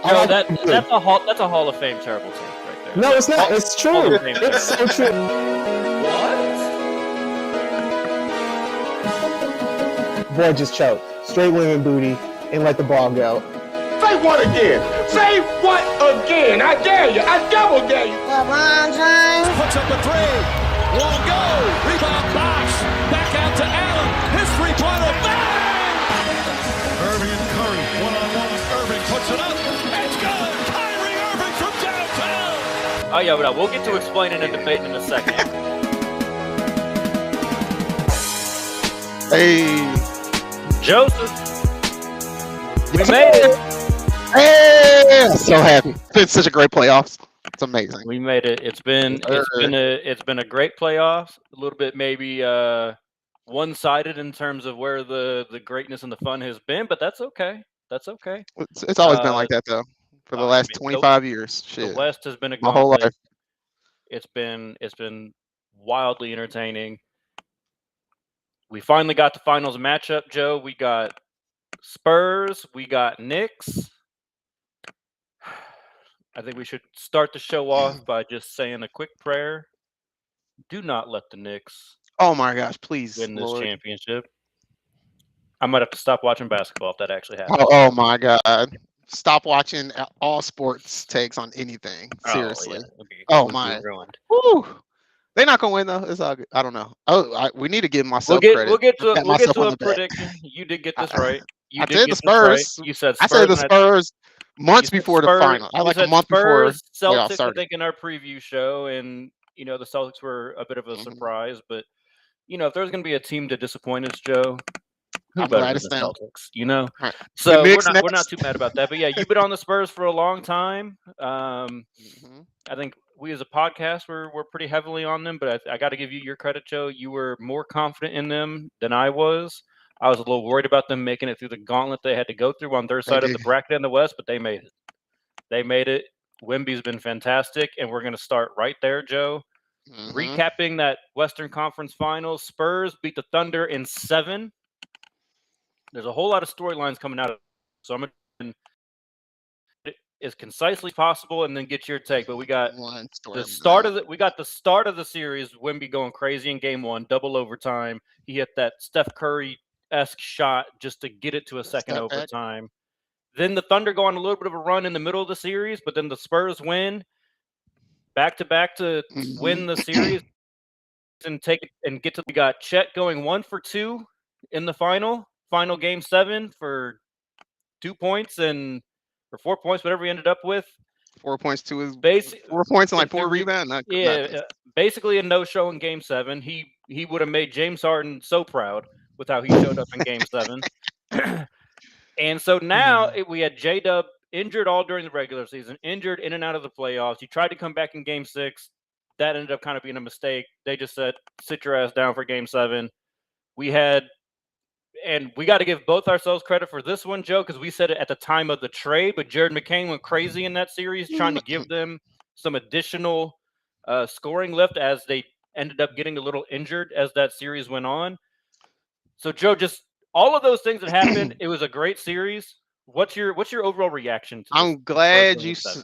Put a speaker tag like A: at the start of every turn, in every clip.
A: Joe, that's a Hall of Fame terrible take right there.
B: No, it's not. It's true. It's so true.
A: What?
B: Boy just choked. Straight women booty and let the ball go.
C: Say what again? Say what again? I dare you. I double dare you.
D: LeBron James
E: puts up a three. Won't go. Rebound box. Back out to Allen. His three-pointer. Bang! Irving and Curry. One-on-one. Irving puts it up. It's good. Kyrie Irving from downtown.
A: Oh, yeah, but we'll get to explaining and debating in a second.
F: Hey.
A: Joseph. We made it.
F: Hey, I'm so happy. It's such a great playoffs. It's amazing.
A: We made it. It's been a great playoffs. A little bit maybe one-sided in terms of where the greatness and the fun has been, but that's okay. That's okay.
F: It's always been like that though. For the last 25 years. Shit.
A: The West has been a
F: my whole life.
A: It's been wildly entertaining. We finally got the finals matchup, Joe. We got Spurs. We got Knicks. I think we should start the show off by just saying a quick prayer. Do not let the Knicks
F: Oh my gosh, please.
A: win this
F: Lord.
A: championship. I might have to stop watching basketball if that actually happens.
F: Oh my God. Stop watching all sports takes on anything. Seriously.
A: Oh,
F: my.
A: Ruined.
F: Woo. They're not gonna win though. It's all good. I don't know. We need to give myself
A: We'll
F: credit.
A: get to a
F: back.
A: prediction. You did get this right.
F: I said the Spurs.
A: Right. You said
F: I
A: Spurs.
F: said the Spurs months before the final. I like a month before
A: Celtics,
F: started.
A: I think, in our preview show, and the Celtics were a bit of a surprise. But if there's going to be a team to disappoint us, Joe, who
F: I'm
A: better
F: glad
A: than
F: it's
A: the
F: them.
A: Celtics?
F: Right.
A: So
F: Knicks
A: we're not too mad about that. But yeah, you've been on the Spurs for a long time. I think we as a podcast we're pretty heavily on them, but I got to give you your credit, Joe. You were more confident in them than I was. I was a little worried about them making it through the gauntlet they had to go through on their side of the bracket in the West, but they made it. They made it. Wemby's been fantastic, and we're going to start right there, Joe. Recapping that Western Conference Finals, Spurs beat the Thunder in 7. There's a whole lot of storylines coming out of it, so I'm going to as concisely as possible and then get your take. But we got the start of the series, Wemby going crazy in game 1, double overtime. He hit that Steph Curry-esque shot just to get it to a second overtime. Then the Thunder go on a little bit of a run in the middle of the series, but then the Spurs win back-to-back to win the series and take it and get to. We got Chet going 1 for 2 in the final game 7 for 2 points or 4 points, whatever he ended up with.
F: 4 points to his base. 4 points and like 4 rebounds.
A: Basically a no-show in game 7. He would have made James Harden so proud with how he showed up in game 7. And so now we had J-Dub injured all during the regular season, injured in and out of the playoffs. He tried to come back in game 6. That ended up kind of being a mistake. They just said, sit your ass down for game 7. And we got to give both ourselves credit for this one, Joe, because we said it at the time of the trade, but Jared McCain went crazy in that series, trying to give them some additional scoring lift as they ended up getting a little injured as that series went on. So, Joe, just all of those things that happened, it was a great series. What's your overall reaction to this?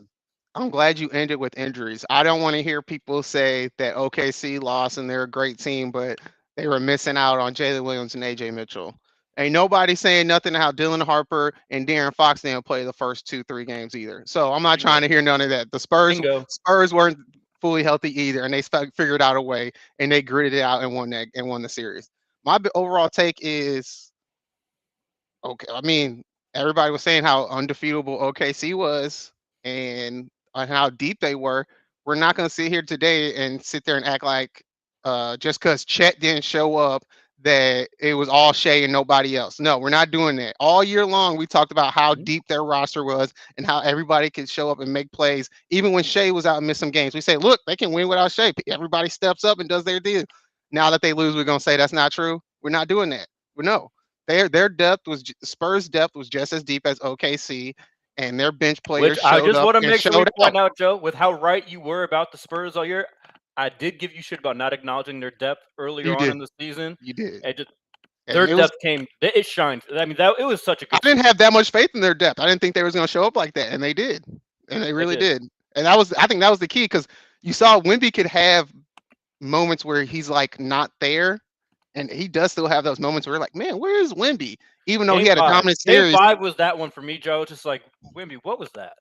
F: I'm glad you ended with injuries. I don't want to hear people say that OKC lost and they're a great team, but they were missing out on Jalen Williams and AJ Mitchell. Ain't nobody saying nothing how Dylan Harper and De'Aaron Fox didn't play the first 2-3 games either. So I'm not trying to hear none of that. The Spurs weren't fully healthy either, and they figured out a way and they gritted it out and won the series. My overall take is okay. I mean, everybody was saying how undefeatable OKC was and how deep they were. We're not going to sit here today and sit there and act like just because Chet didn't show up that it was all Shea and nobody else. No, we're not doing that. All year long, we talked about how deep their roster was and how everybody could show up and make plays. Even when Shea was out and missed some games, we say, look, they can win without Shea. Everybody steps up and does their deal. Now that they lose, we're going to say that's not true. We're not doing that. No, their depth was Spurs' depth was just as deep as OKC, and their bench players showed up.
A: I just want to make sure we point out, Joe, with how right you were about the Spurs all year. I did give you shit about not acknowledging their depth earlier on in the season.
F: You did.
A: Their depth it shined. I mean, it was such a good.
F: I didn't have that much faith in their depth. I didn't think they was going to show up like that, and they did. And they really did. And I think that was the key, because you saw Wemby could have moments where he's like not there, and he does still have those moments where you're like, man, where is Wemby? Even though he had a dominant series.
A: Game 5 was that one for me, Joe. Just like, Wemby, what was that?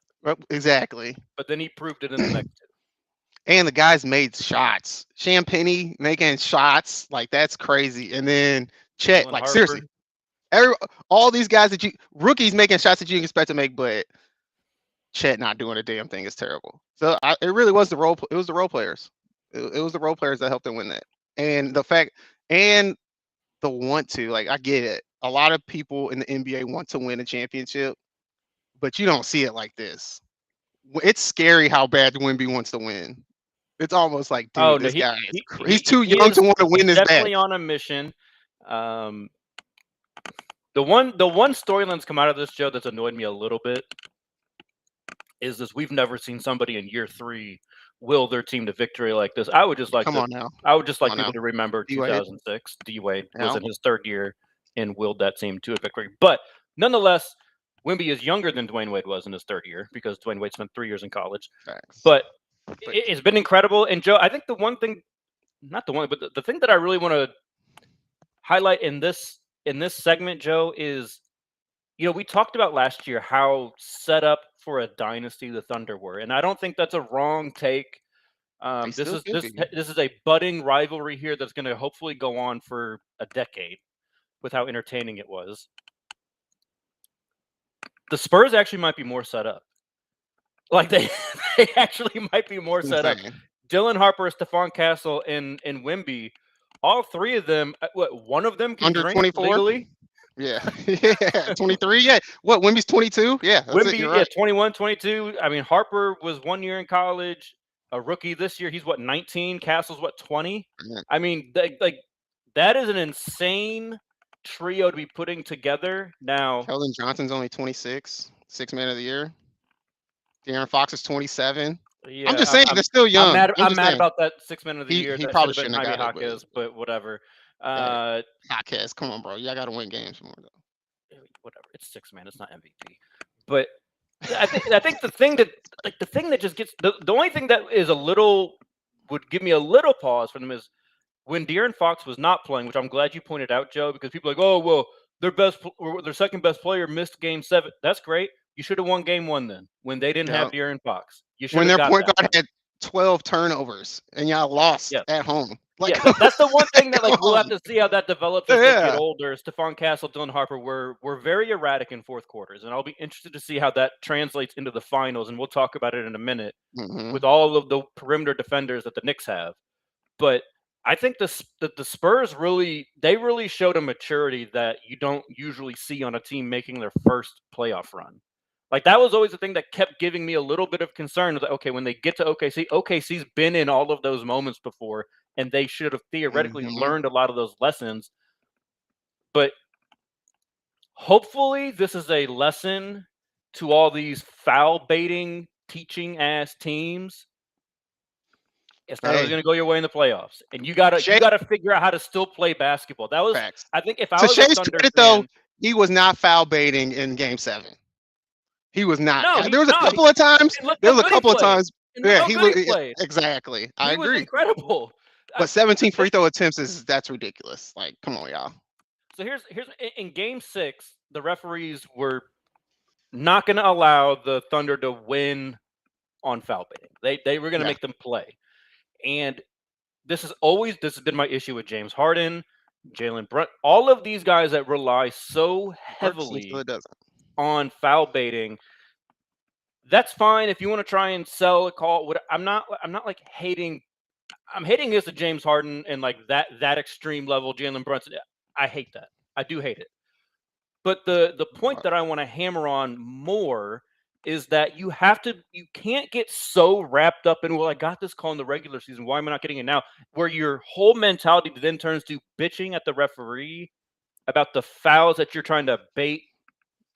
F: Exactly.
A: But then he proved it in the next 2.
F: And the guys made shots. Champagnie making shots, like that's crazy. And then Chet, like seriously, all these guys rookies making shots that you expect to make, but Chet not doing a damn thing is terrible. So it really was the role. It was the role players. It was the role players that helped them win that. And the fact and the want to, like, I get it. A lot of people in the NBA want to win a championship, but you don't see it like this. It's scary how bad Wemby wants to win. It's almost like, dude, this guy he's too young to want to win this bad.
A: Definitely on a mission. The one storyline that's come out of this, Joe, that's annoyed me a little bit is this: we've never seen somebody in year 3 will their team to victory like this. I would just like people to remember 2006. D-Wade was in his 3rd year and willed that team to a victory. But nonetheless, Wemby is younger than Dwayne Wade was in his 3rd year, because Dwayne Wade spent 3 years in college.
F: Thanks.
A: But it's been incredible. And Joe, I think the one thing, not the one, but the thing that I really want to highlight in this segment, Joe, is, we talked about last year how set up for a dynasty the Thunder were, and I don't think that's a wrong take. This is a budding rivalry here that's going to hopefully go on for a decade with how entertaining it was. The Spurs actually might be more set up. Like they actually might be more set up. Dylan Harper, Stephon Castle, and Wemby, all 3 of them. One of them can
F: under
A: drink
F: 24
A: legally.
F: Yeah, 23. Yeah, what? Wemby's 22. Yeah,
A: Wemby, right. 21, 22. I mean, Harper was 1 year in college, a rookie this year. He's 19. Castle's 20.
F: Yeah.
A: I mean, that is an insane trio to be putting together. Now,
F: Keldon Johnson's only 26, 6th man of the year. De'Aaron Fox is 27.
A: Yeah,
F: I'm just saying they're still young.
A: I'm mad about that 6th man of the year.
F: He probably shouldn't have got
A: it, but whatever.
F: Hawkes, come on, bro. Y'all got to win games more though.
A: Whatever. It's 6 man. It's not MVP. But I think the thing that just gets the only thing that is would give me a little pause for them is when De'Aaron Fox was not playing, which I'm glad you pointed out, Joe, because people are like, oh well, their second best player missed game 7. That's great. You should have won game 1 then, when they didn't have De'Aaron Fox.
F: When their point guard had 12 turnovers and y'all lost at home. Like,
A: that's the one thing that we'll have to see how that develops as they get older. Stephon Castle, Dylan Harper were very erratic in 4th quarters, and I'll be interested to see how that translates into the finals, and we'll talk about it in a minute with all of the perimeter defenders that the Knicks have. But I think the Spurs really showed a maturity that you don't usually see on a team making their first playoff run. Like, that was always the thing that kept giving me a little bit of concern. Like, okay, when they get to OKC's been in all of those moments before, and they should have theoretically learned a lot of those lessons. But hopefully this is a lesson to all these foul baiting, teaching ass teams. It's not always going to go your way in the playoffs, and you gotta figure out how to still play basketball. That was, I think, if I was
F: Shay's credit, though, he was not foul baiting in Game 7. He was not.
A: No,
F: there was a couple of times. Yeah, he looked exactly. I agree.
A: Was incredible.
F: But 17 free throw attempts that's ridiculous. Like, come on, y'all.
A: So here's in Game 6, the referees were not going to allow the Thunder to win on foul baiting. They were going to make them play. And this has been my issue with James Harden, Jalen Brunson, all of these guys that rely so heavily on foul baiting. That's fine if you want to try and sell a call. I'm not like hating. I'm hating against the James Harden and like that extreme level Jalen Brunson. I hate that. I do hate it. But the point that I want to hammer on more is that you can't get so wrapped up in, well, I got this call in the regular season, why am I not getting it now? Where your whole mentality then turns to bitching at the referee about the fouls that you're trying to bait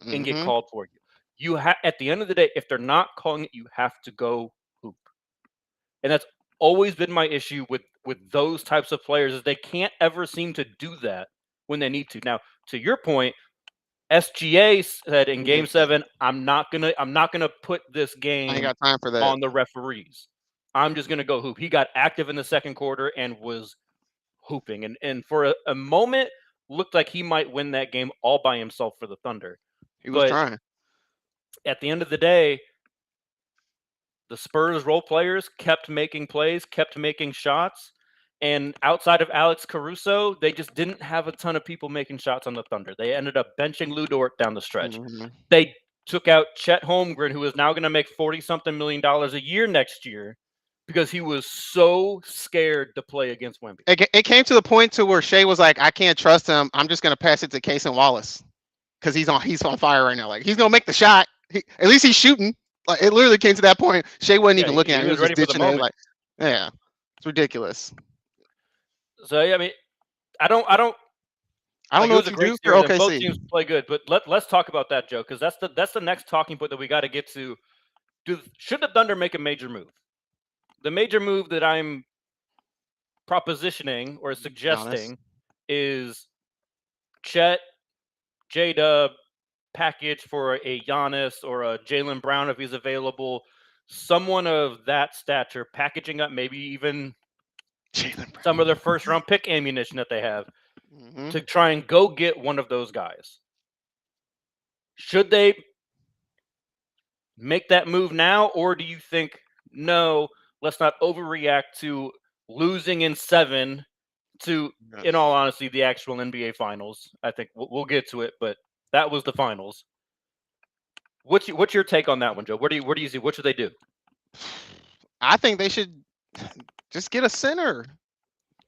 A: and get called for you. At the end of the day, if they're not calling it, you have to go hoop. And that's always been my issue with those types of players, is they can't ever seem to do that when they need to. Now, to your point, SGA said in Game 7, I'm not gonna put this game
F: I ain't got time for that.
A: on the referees. I'm just gonna go hoop. He got active in the second quarter and was hooping, and for a moment looked like he might win that game all by himself for the Thunder.
F: He was trying.
A: At the end of the day, the Spurs role players kept making plays, kept making shots, and outside of Alex Caruso, they just didn't have a ton of people making shots on the Thunder. They ended up benching Lou Dort down the stretch. They took out Chet Holmgren, who is now going to make $40-something million a year next year, because he was so scared to play against Wemby.
F: It came to the point to where Shea was like, I can't trust him. I'm just going to pass it to Case and Wallace because he's on fire right now. Like, he's going to make the shot. At least he's shooting. Like, it literally came to that point. Shea wasn't even looking at him. He was just ditching it. Like, yeah, it's ridiculous.
A: So, yeah, I mean, I don't
F: know what to do for OKC.
A: Both teams play good, but let's talk about that, Joe, because that's the next talking point that we got to get to. Should the Thunder make a major move? The major move that I'm propositioning or suggesting is Chet, J-Dub package for a Giannis or a Jaylen Brown if he's available. Someone of that stature, packaging up maybe even some of their first-round pick ammunition that they have to try and go get one of those guys. Should they make that move now, or do you think, no, let's not overreact to losing in 7 to, in all honesty, the actual NBA Finals? I think we'll get to it, but that was the Finals. What's your take on that one, Joe? Where do you see? What should they do?
F: I think they should just get a center.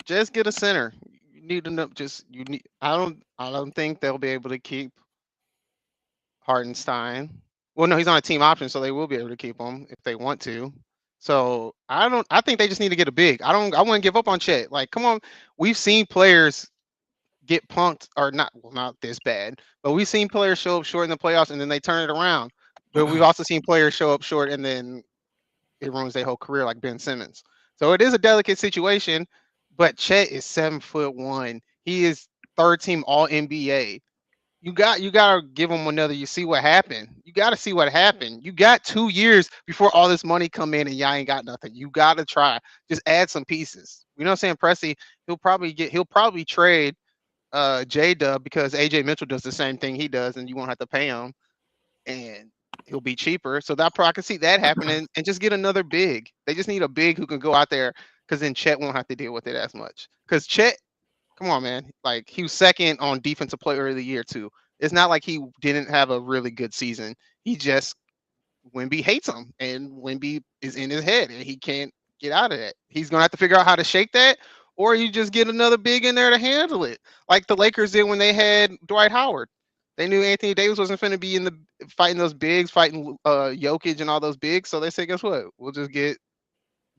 F: Just get a center. You need to know. I don't think they'll be able to keep Hartenstein. Well, no, he's on a team option, so they will be able to keep him if they want to. So I think they just need to get a big. I wouldn't give up on Chet. Like, come on. We've seen players get punked, or not this bad, but we've seen players show up short in the playoffs and then they turn it around. But we've also seen players show up short and then it ruins their whole career, like Ben Simmons. So it is a delicate situation, but Chet is 7'1". He is third team All NBA. You gotta give him another. You see what happened. You gotta see what happened. You got 2 years before all this money come in, and y'all ain't got nothing. You gotta try. Just add some pieces. You know what I'm saying? Pressy, he'll probably trade J-Dub because AJ Mitchell does the same thing he does, and you won't have to pay him, and he'll be cheaper. So I can see that happening, and just get another big. They just need a big who can go out there, because then Chet won't have to deal with it as much. Because Chet, come on, man. Like, he was second on Defensive Player of the Year, too. It's not like he didn't have a really good season. Wemby hates him, and Wemby is in his head, and he can't get out of that. He's going to have to figure out how to shake that, or you just get another big in there to handle it. Like the Lakers did when they had Dwight Howard. They knew Anthony Davis wasn't going to be fighting those bigs, fighting Jokic and all those bigs. So they said, guess what? We'll just get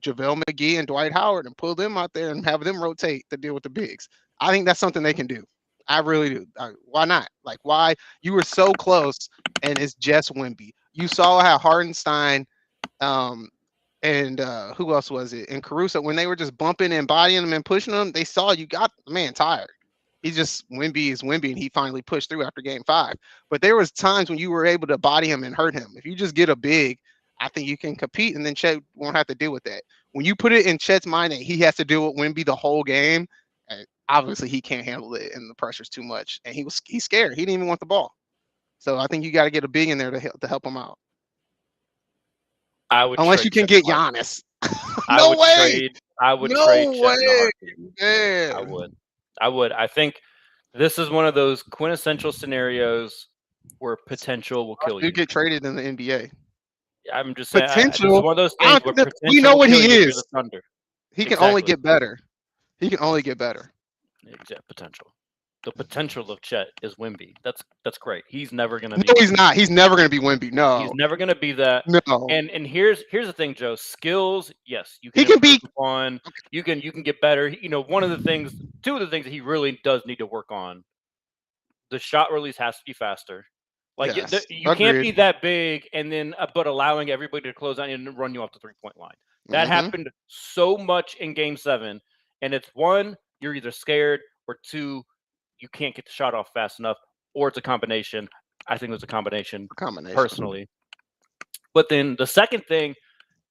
F: JaVale McGee and Dwight Howard and pull them out there and have them rotate to deal with the bigs. I think that's something they can do. I really do. Why not? Like, why? You were so close, and it's just Wemby. You saw how Hartenstein and who else was it? And Caruso, when they were just bumping and bodying them and pushing them, they saw you got the man tired. He's just Wemby is Wemby, and he finally pushed through after Game 5. But there was times when you were able to body him and hurt him. If you just get a big, I think you can compete, and then Chet won't have to deal with that. When you put it in Chet's mind that he has to deal with Wemby the whole game, obviously he can't handle it, and the pressure's too much. And he's scared. He didn't even want the ball. So I think you got to get a big in there to help him out. Unless you can get Giannis. No way.
A: I would trade Chet. I would. I think this is one of those quintessential scenarios where potential will kill you.
F: You get traded in the NBA.
A: I'm just saying.
F: Potential.
A: It's one of those things where potential
F: we know what he is. He can
A: exactly.
F: only get better. He can only get better.
A: Exact potential. The potential of Chet is Wemby. That's great. He's never gonna
F: be. No, he's not. He's never gonna be Wemby. No,
A: he's never gonna be that.
F: No.
A: And here's the thing, Joe. Skills, yes, you can.
F: He can be
A: on. You can get better. You know, two of the things that he really does need to work on. The shot release has to be faster. Like
F: yes,
A: you can't be that big and then but allowing everybody to close on and run you off the 3-point line. That happened so much in Game 7, and it's one, you're either scared, or two, you can't get the shot off fast enough, or it's a combination. I think it was a combination. Personally. But then the second thing,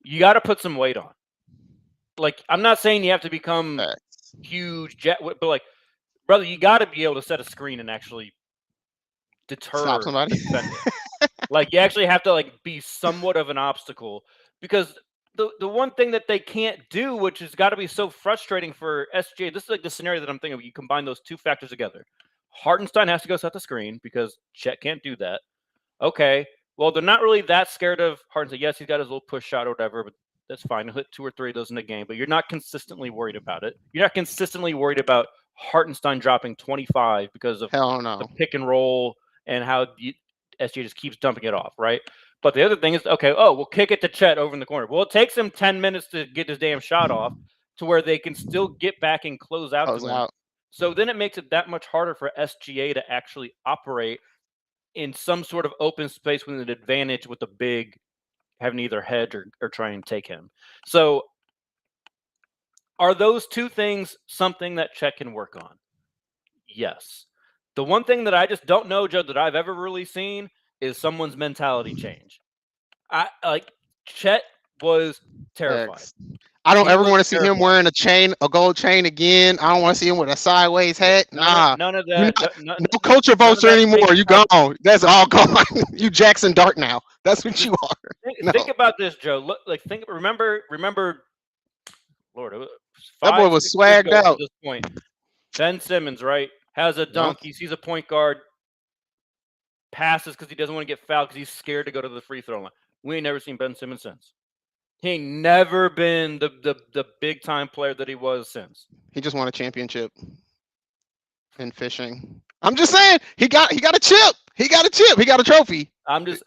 A: you got to put some weight on. Like, I'm not saying you have to become huge but like, brother, you got to be able to set a screen and actually deter
F: Stop somebody.
A: Like, you actually have to like be somewhat of an obstacle, because the one thing that they can't do, which has got to be so frustrating for SGA, this is like the scenario that I'm thinking of. You combine those two factors together. Hartenstein has to go set the screen because Chet can't do that. Okay, well, they're not really that scared of Hartenstein. Yes, he's got his little push shot or whatever, but that's fine. He'll hit 2 or 3 of those in the game, but you're not consistently worried about it. You're not consistently worried about Hartenstein dropping 25 because of the pick and roll and how SGA just keeps dumping it off, right? But the other thing is, okay, we'll kick it to Chet over in the corner. Well, it takes him 10 minutes to get his damn shot off to where they can still get back and close out. So then it makes it that much harder for SGA to actually operate in some sort of open space with an advantage with the big having to either hedge or try and take him. So are those two things something that Chet can work on? Yes. The one thing that I just don't know, Joe, that I've ever really seen is someone's mentality change. Chet was terrified.
F: I don't ever want to see him wearing a gold chain again. I don't want to see him with a sideways hat.
A: None of that.
F: No culture votes anymore. You gone. That's all gone. You Jackson Dart now. That's what you are.
A: Think about this, Joe. Look, remember. Lord,
F: that boy was swagged out.
A: At this point, Ben Simmons, right, has a dunk. He sees a point guard, passes because he doesn't want to get fouled because he's scared to go to the free throw line. We ain't never seen Ben Simmons since. He ain't never been the big time player that he was since.
F: He just won a championship in fishing. I'm just saying he got a chip. He got a trophy.
A: I'm just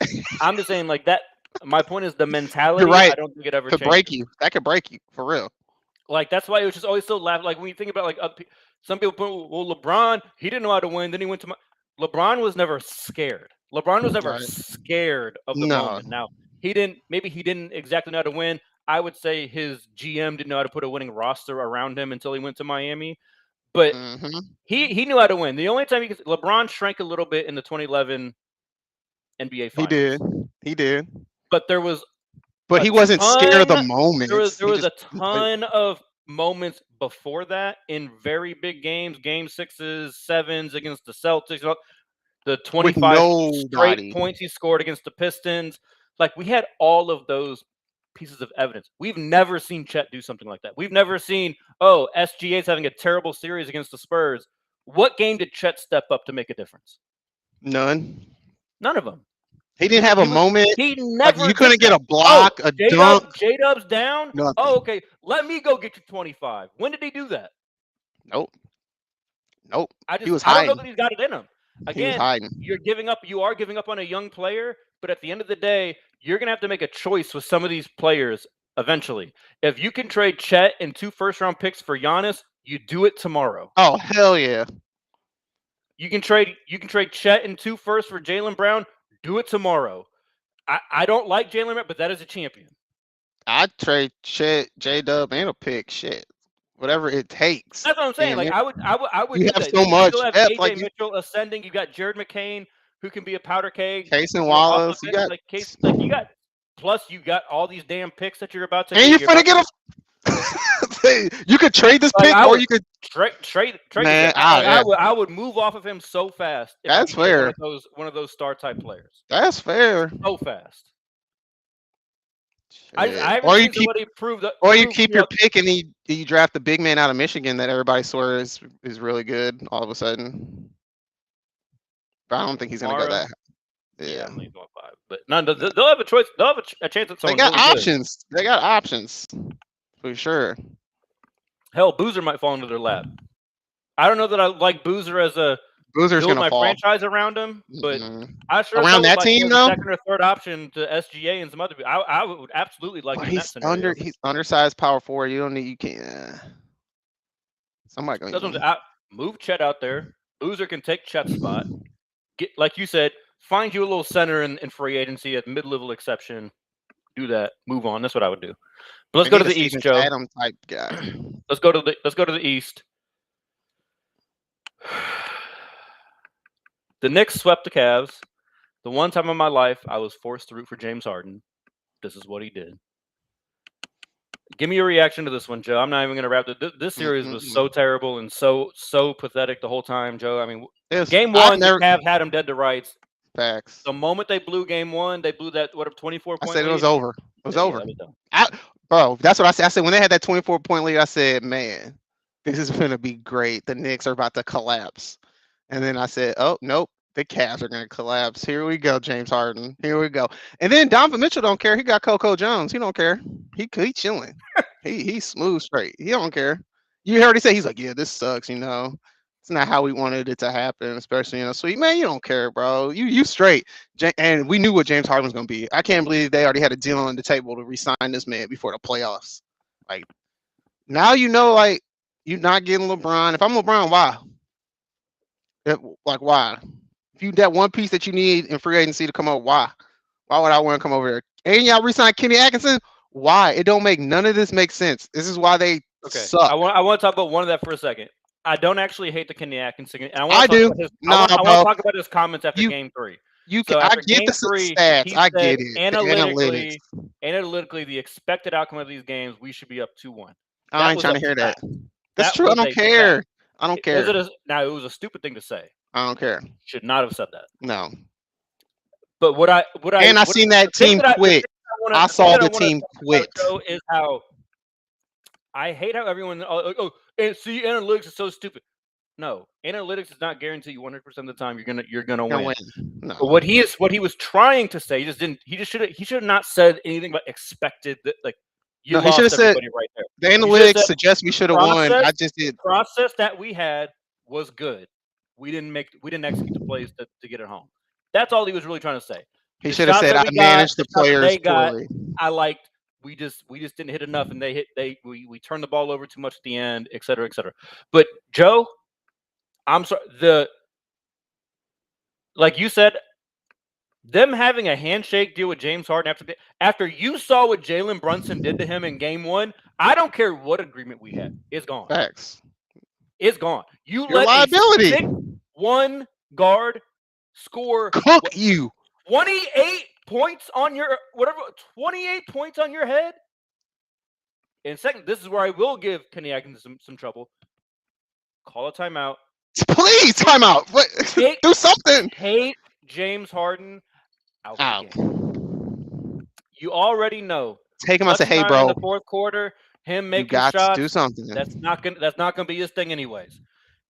A: saying like that. My point is the mentality.
F: You're right.
A: I don't think it ever
F: could break you. That could break you for real.
A: Like that's why it was just always so laughable. Like when you think about like some people put, well, LeBron, he didn't know how to win. Then he went to LeBron was never scared. LeBron was never scared of the moment. Now maybe he didn't exactly know how to win. I would say his GM didn't know how to put a winning roster around him until he went to Miami. But he knew how to win. The only time LeBron shrank a little bit in the 2011 NBA Finals.
F: He did.
A: But there was
F: he wasn't scared of the moment.
A: There was a ton of moments before that in very big games, game 6s, 7s against the Celtics. The 25 straight points he scored against the Pistons. Like, we had all of those pieces of evidence. We've never seen Chet do something like that. We've never seen, SGA's having a terrible series against the Spurs. What game did Chet step up to make a difference?
F: None
A: of them.
F: He didn't have a moment.
A: He never.
F: You couldn't get a block, a dunk.
A: J-Dub's down.
F: Nothing.
A: Oh, okay. Let me go get you 25. When did he do that?
F: Nope.
A: I
F: don't
A: know that he's got it in him. Again, you are giving up on a young player, but at the end of the day, you're going to have to make a choice with some of these players eventually. If you can trade Chet and 2 first-round picks for Giannis, you do it tomorrow.
F: Oh, hell yeah.
A: You can trade Chet and 2 firsts for Jaylen Brown. Do it tomorrow. I don't like Jaylen Brown, but that is a champion.
F: I'd trade Chet, J-Dub, and a pick. Shit. Whatever it takes.
A: That's what I'm saying. Like I would.
F: You have so much.
A: You have AJ Mitchell ascending. You got Jared McCain, who can be a powder keg.
F: Case and Wallace.
A: You got all these damn picks that you're about to.
F: And you're gonna get you could trade this pick, or you could
A: trade.
F: Man,
A: I would move off of him so fast.
F: That's fair.
A: One of those star type players.
F: That's fair.
A: So fast.
F: Or you keep your pick and you draft the big man out of Michigan that everybody swears is really good all of a sudden. But I don't think he's gonna go that. Yeah.
A: But they'll have a choice. They'll have a chance at someone.
F: They got
A: really
F: options.
A: Good.
F: They got options for sure.
A: Hell, Boozer might fall into their lap. I don't know that I like Boozer as a
F: Boozer's
A: build
F: gonna fall.
A: Franchise around him, but I sure
F: around that team though.
A: Second or third option to SGA and some other people. I would absolutely like.
F: He's undersized power forward. You can't. Somebody going.
A: Move Chet out there. Boozer can take Chet's spot. Get, like you said, find you a little center in free agency at mid-level exception. Do that. Move on. That's what I would do. But let's go to the East, Joe.
F: Adam type guy.
A: Let's go to the East. The Knicks swept the Cavs. The one time in my life I was forced to root for James Harden. This is what he did. Give me your reaction to this one, Joe. I'm not even going to wrap it. This series was so terrible and so pathetic the whole time, Joe. I mean, game one, the Cavs had them dead to rights.
F: Facts.
A: The moment they blew game one, they blew that 24 point
F: I said
A: lead.
F: it was over. It was over.
A: Yeah,
F: Bro, that's what I said. I said when they had that 24-point lead, I said, man, this is going to be great. The Knicks are about to collapse. And then I said, oh, nope. The Cavs are going to collapse. Here we go, James Harden. Here we go. And then Donovan Mitchell don't care. He got Coco Jones. He don't care. He chilling. He's smooth straight. He don't care. You heard he say, he's like, yeah, this sucks, you know. It's not how we wanted it to happen, especially in a sweep. Man, you don't care, bro. You straight. And we knew what James Harden was going to be. I can't believe they already had a deal on the table to re-sign this man before the playoffs. Like, now you know, like, you're not getting LeBron. If I'm LeBron, why? Why? If you that one piece that you need in free agency to come up, why? Why would I want to come over there? And y'all re-sign Kenny Atkinson? Why? It don't make none of this make sense. This is why they suck.
A: I want to talk about one of that for a second. I don't actually hate the Kenny Atkinson. And I
F: want to
A: talk about his comments after game 3.
F: I get the stats. I get it.
A: Analytically, the expected outcome of these games, we should be up 2-1.
F: I ain't trying to hear that. That's true. I don't care. I don't care.
A: Now, it was a stupid thing to say.
F: I don't care.
A: Should not have said that.
F: No.
A: But I
F: seen that team quit. I saw the team quit.
A: Is how I hate how everyone and see analytics is so stupid. No, analytics does not guarantee you 100% of the time you're gonna win. No. But what he was trying to say, he should have not said anything but expected that like you
F: he should have said
A: right there.
F: The analytics suggest we should have won. I just did.
A: Process that we had was good. We didn't execute the plays to get it home. That's all he was really trying to say.
F: He should have said I managed the players poorly.
A: We just didn't hit enough, and we turned the ball over too much at the end, et cetera, et cetera. But Joe, I'm sorry. Like you said, them having a handshake deal with James Harden after you saw what Jalen Brunson did to him in game 1, I don't care what agreement we had. It's gone.
F: Facts.
A: It's gone.
F: Your liability.
A: One guard score.
F: Cook you.
A: 28 points on your 28 points on your head. And second, this is where I will give Kenny Atkinson some trouble. Call a timeout.
F: Please, timeout. Do something.
A: Take James Harden out. You already know.
F: Take him and say, "Hey, bro."
A: In the fourth quarter, him making shots.
F: You got to do something.
A: That's not gonna be his thing, anyways.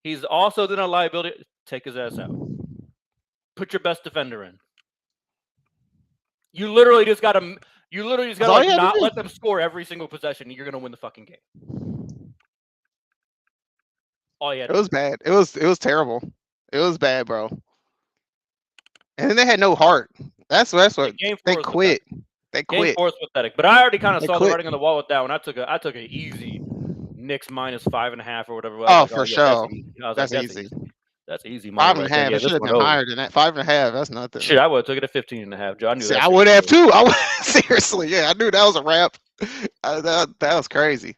A: He's also then a liability. Take his ass out. Put your best defender in. You literally just gotta not let them score every single possession. You're gonna win the fucking game. All you had.
F: It was bad. It was terrible. It was bad, bro. And then they had no heart. That's what they quit. They quit.
A: Game 4 is pathetic. But I already kind of saw the writing on the wall with that one. I took an easy Knicks -5.5 or whatever.
F: Oh, for sure. That's easy.
A: That's easy.
F: 5.5. It should have been higher than that. 5.5. That's nothing.
A: Shit, I would have took it at 15.5. Joe, I knew that.
F: I would have too. Seriously, yeah, I knew that was a wrap. That was crazy.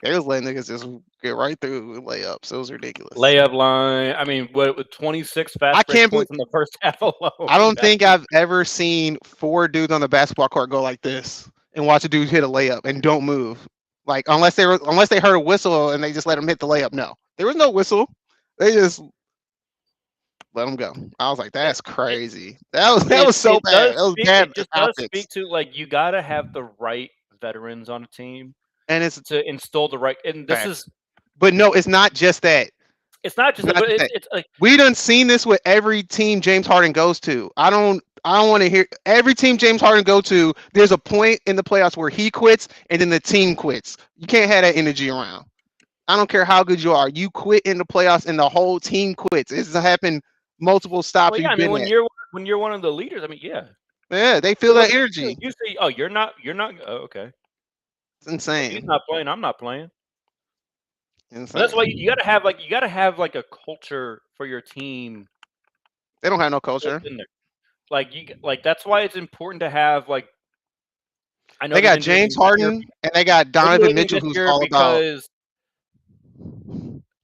F: They was letting niggas just get right through layups. It was ridiculous.
A: Layup line. I mean, with 26 fast break points in the first half alone.
F: I don't think I've ever seen 4 dudes on the basketball court go like this and watch a dude hit a layup and don't move. Like unless they heard a whistle and they just let him hit the layup. No, there was no whistle. They just let him go. I was like, that's crazy. That was so bad. That was bad.
A: It just does speak to like you gotta have the right veterans on a team.
F: And it's
A: to install the right, and this is,
F: but no, it's not just that.
A: It's not just that, but it's like
F: we done seen this with every team James Harden goes to. I don't want to hear every team James Harden go to. There's a point in the playoffs where he quits, and then the team quits. You can't have that energy around. I don't care how good you are. You quit in the playoffs, and the whole team quits. This has happened multiple stops.
A: Well, yeah, I mean, when you're one of the leaders, I mean,
F: yeah, they feel that energy.
A: You say, oh, you're not. Oh, okay.
F: It's insane.
A: He's not playing. I'm not playing. That's why you gotta have like a culture for your team.
F: They don't have no culture.
A: Like that's why it's important to have like. I know
F: they got James Harden and they got Donovan Mitchell, who's all about.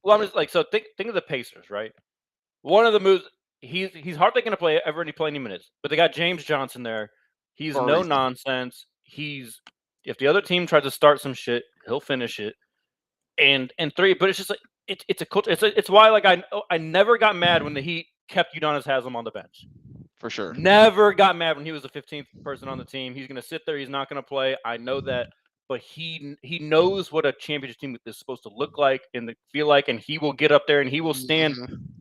A: Well, I'm just like so. Think of the Pacers, right? One of the moves. he's hardly going to play any minutes. But they got James Johnson there. He's no nonsense. If the other team tries to start some shit, he'll finish it. And 3, but it's just like it's a culture. It's why like I never got mad when the Heat kept Udonis Haslem on the bench.
F: For sure.
A: Never got mad when he was the 15th person on the team. He's going to sit there. He's not going to play. I know that. But he knows what a championship team is supposed to look like and feel like, and he will get up there and he will stand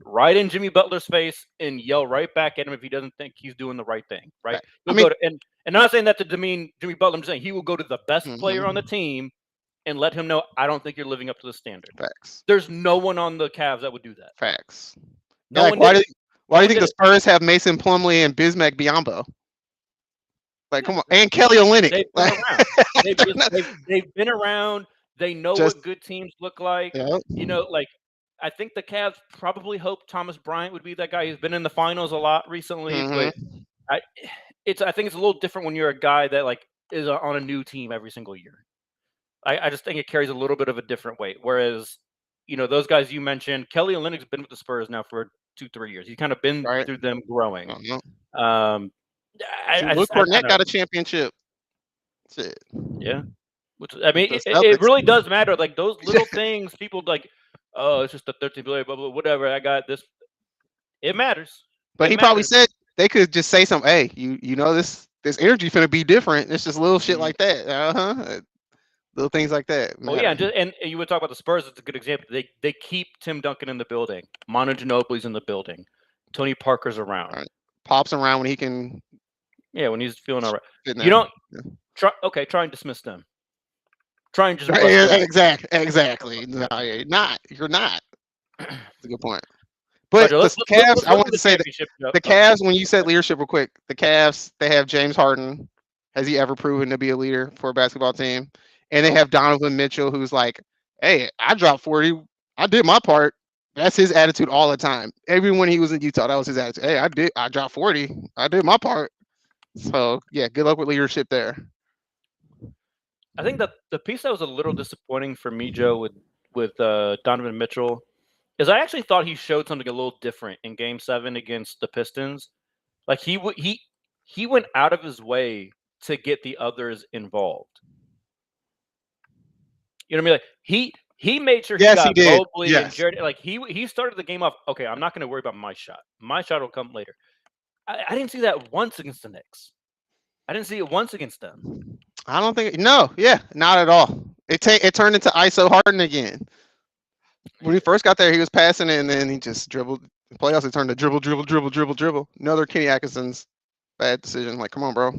A: right in Jimmy Butler's face and yell right back at him if he doesn't think he's doing the right thing, right? And not saying that to demean Jimmy Butler. I'm just saying he will go to the best player on the team and let him know, I don't think you're living up to the standard.
F: Facts.
A: There's no one on the Cavs that would do that.
F: Facts.
A: No one
F: why do you think the Spurs have Mason Plumlee and Bismack Biyombo? Like, come on, and Kelly Olynyk.
A: They've been around. They know what good teams look like.
F: Yeah.
A: You know, like I think the Cavs probably hoped Thomas Bryant would be that guy. He's been in the finals a lot recently, but I think it's a little different when you're a guy that like is on a new team every single year. I just think it carries a little bit of a different weight. Whereas, you know, those guys you mentioned, Kelly Olynyk's been with the Spurs now for 2-3 years. He's kind of been through them growing.
F: Luke Cornett got a championship. That's it.
A: Yeah. I mean, it really does matter. Like those little things, people like, oh, it's just the 13th player, blah, blah, whatever. I got this. It matters.
F: But he probably said they could just say something. Hey, you know this energy finna be different. It's just little shit like that. Little things like that.
A: Oh yeah, and you would talk about the Spurs. It's a good example. They keep Tim Duncan in the building. Manu Ginobili's in the building. Tony Parker's around.
F: Right. Pops around when he can.
A: Yeah, when he's feeling all right. You don't try and dismiss them. Try and just
F: exactly. No, you're not. That's a good point. But the Cavs, I wanted to say that the Cavs, when you said leadership real quick, the Cavs, they have James Harden. Has he ever proven to be a leader for a basketball team? And they have Donovan Mitchell, who's like, hey, I dropped 40. I did my part. That's his attitude all the time. Even when he was in Utah, that was his attitude. Hey, I dropped 40. I did my part. So, yeah, good luck with leadership there.
A: I think that the piece that was a little disappointing for me, Joe, with Donovan Mitchell, is I actually thought he showed something a little different in Game 7 against the Pistons. Like he went out of his way to get the others involved. You know what I mean? Like he made sure he got Mobley and Jared. Like he started the game off. Okay, I'm not going to worry about my shot. My shot will come later. I didn't see that once against the Knicks. I didn't see it once against them.
F: I don't think not at all. It turned into ISO Harden again. When he first got there, he was passing it, and then he just dribbled. In playoffs, it turned to dribble. Another Kenny Atkinson's bad decision. Like, come on, bro,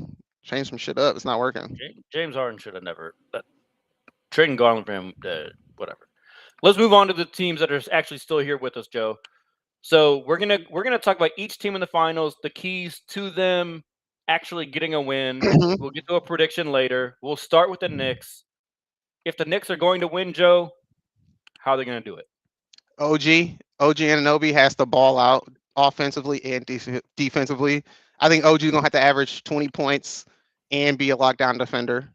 F: change some shit up. It's not working.
A: James Harden should have never. Trading Garland for him, whatever. Let's move on to the teams that are actually still here with us, Joe. So we're gonna talk about each team in the finals, the keys to them actually getting a win. We'll get to a prediction later. We'll start with the Knicks. If the Knicks are going to win, Joe, how are they going to do it?
F: OG Anunoby has to ball out offensively and defensively. I think OG is going to have to average 20 points and be a lockdown defender.